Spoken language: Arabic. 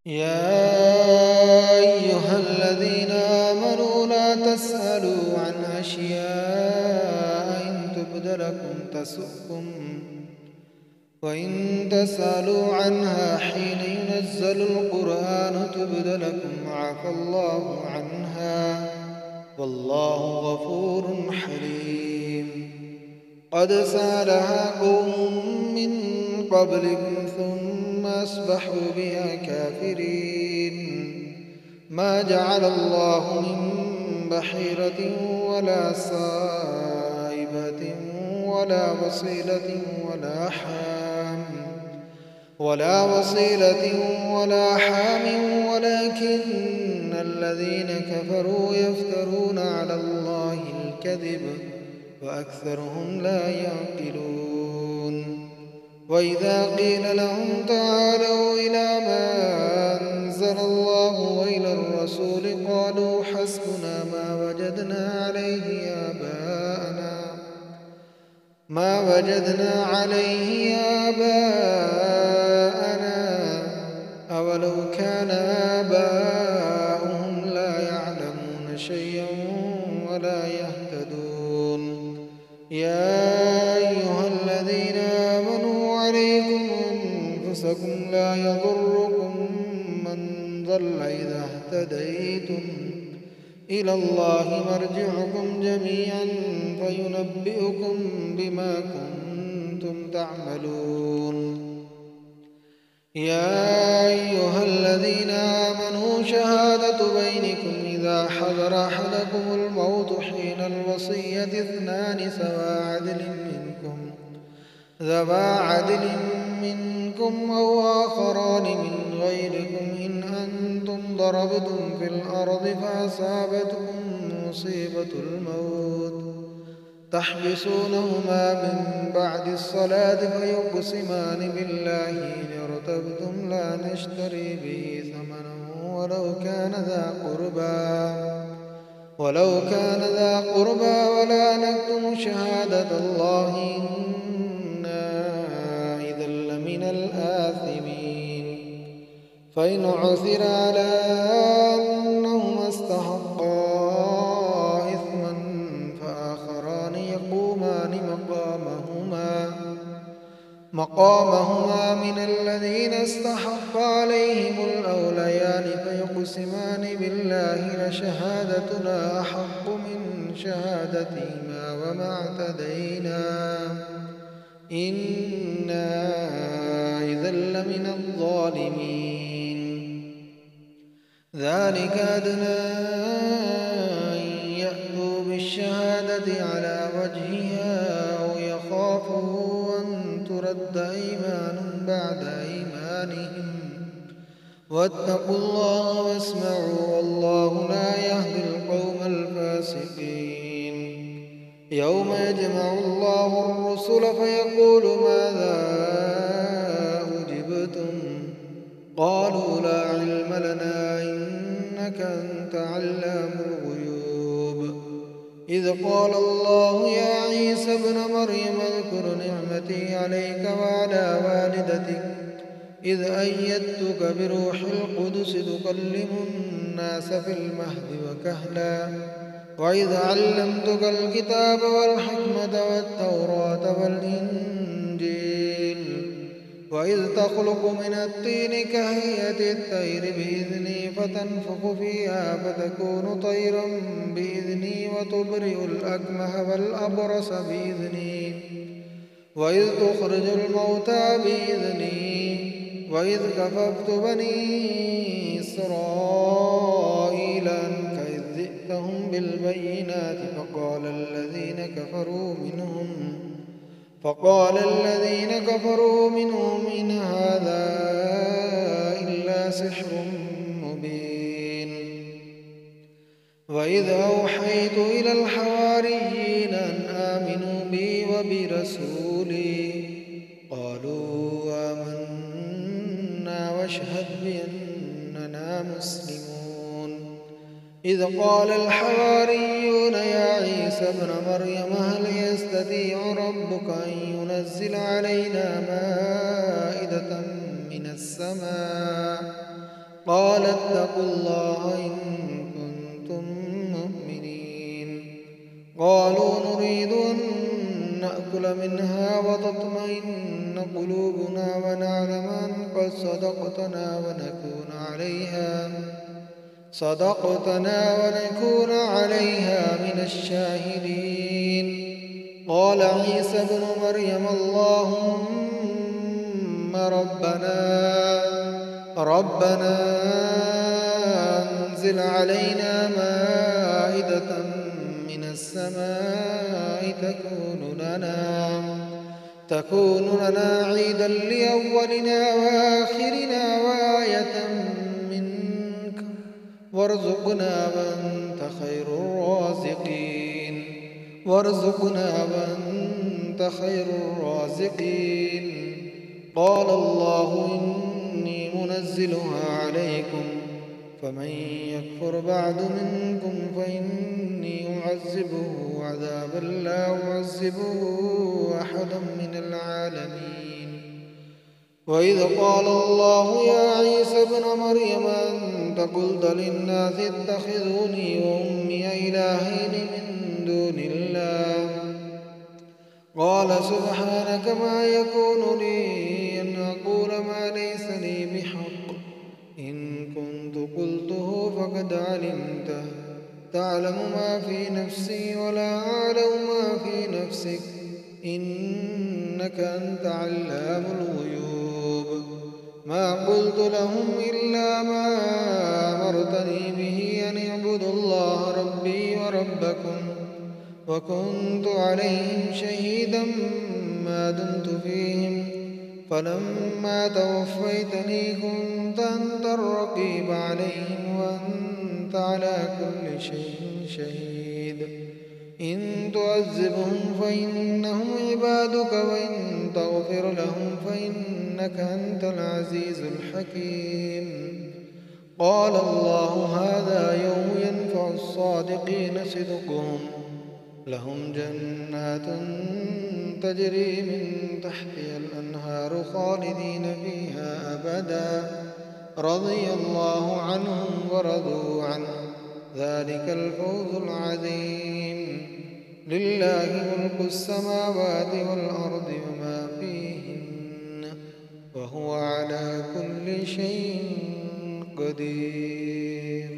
يا أيها الذين آمنوا لا تسألوا عن أشياء إن تبد لكم تسؤكم، وإن تسألوا عنها حين ينزل القرآن تبد لكم عفى الله عنها، والله غفور حليم. قد سألها قوم من قبلكم ثم أصبحوا بها كافرين. ما جعل الله من بحيرة ولا سائبة ولا ولا حام ولكن الذين كفروا يفترون على الله الكذب وأكثرهم لا يعقلون. وإذا قيل لهم تعالوا إلى ما أنزل الله وإلى الرسول قالوا حسبنا ما وجدنا عليه آباءنا أولو كان آباؤهم لا يعلمون شيئا ولا يهتدون. يا أيها الذين آمنوا عليكم أنفسكم لا يضركم من ضل إذا اهتديتم، إلى الله مرجعكم جميعا فينبئكم بما كنتم تعملون. يا أيها الذين آمنوا شهادة بينكم إذا حضر أحدكم الموت حين الوصية اثنان ذوى عدل منكم أو آخران من غيركم إن أنتم ضربتم في الأرض فأصابتكم مصيبة الموت تحبسونهما من بعد الصلاة فيقسمان بالله إن ارتبتم لا نشتري به ثمنا ولو كان ذا قربى ولا نكتم شهادة الله إنا إذا لمن الآثمين. فإن عثر على أنهما استحقا إثما فآخران يقومان مقامهما من الذين استحق عليهم الأوليان فيقسمان بالله لشهادتنا أحق من شهادتهما وما اعتدينا إنا إذا لمن الظالمين. ذلك أدنى أن يأتوا بالشهادة على وجهها أو يخافوا أن ترد أيمان بعد أيمانهم واتقوا الله واسمعوا والله لا يهدي القوم الفاسقين. يوم يجمع الله الرسل فيقول ماذا أجبتم قالوا لا علم لنا إنك أنت علام الغيوب. إذ قال الله يا عيسى ابن مريم اذكر نعمتي عليك وعلى والدتك إذ أيدتك بروح القدس تكلم الناس في المهد وكهلا وإذ علمتك الكتاب والحكمة والتوراة والإنجيل وإذ تخلق من الطين كهيئة الطير بإذني فتنفخ فيها فتكون طيرا بإذني وتبرئ الأكمه والأبرص بإذني وإذ تخرج الموتى بإذني وإذ كففت بني إسرائيل عنك إذ جئتهم بالبينات فقال الذين كفروا منهم إن هذا إلا سحر مبين. وإذ أوحيت إلى الحواريين أن آمنوا بي وبرسولي قالوا آمنا واشهد بأننا مسلمون. إذ قال الحواريون يا عيسى ابن مريم هل يستطيع ربك أن ينزل علينا مائدة من السماء قال اتقوا الله إن كنتم مؤمنين قالوا نريد أن نأكل منها وتطمئن قلوبنا ونعلم أن قد صدقتنا ونكون عليها من الشاهدين قال عيسى ابن مريم اللهم ربنا أنزل علينا مائدة من السماء تكون لنا عيدا لأولنا وآخرنا وآية منك وارزقنا وأنت خير الرازقين قال الله إني منزلها عليكم فمن يكفر بعد منكم فإني أعذبه عذابا لا أعذبه أحدا من العالمين وإذ قال الله يا عيسى ابن مريم أنت قلت للناس اتخذوني وأمي إلهين من دون الله قال سبحانك ما يكون لي أن أقول ما ليس لي بحق إن كنت قلته فقد علمته تعلم ما في نفسي ولا أعلم ما في نفسك إنك أنت علام الغيوب ما قلت لهم إلا ما أمرتني به أن اعبدوا الله ربي وربكم وكنت عليهم شهيدا ما دمت فيهم فلما توفيتني كنت أنت الرقيب عليهم وأنت على كل شيء شهيد إن تعذبهم فإنهم عبادك وإن تغفر لهم فإنك أنت العزيز الحكيم قال الله هذا يوم ينفع الصادقين صدقهم لهم جنات تجري من تحتها الأنهار خالدين فيها أبدا رضي الله عنهم ورضوا عنه ذلك الفوز العظيم لله ملك السماوات والأرض وما فيهن وهو على كل شيء قدير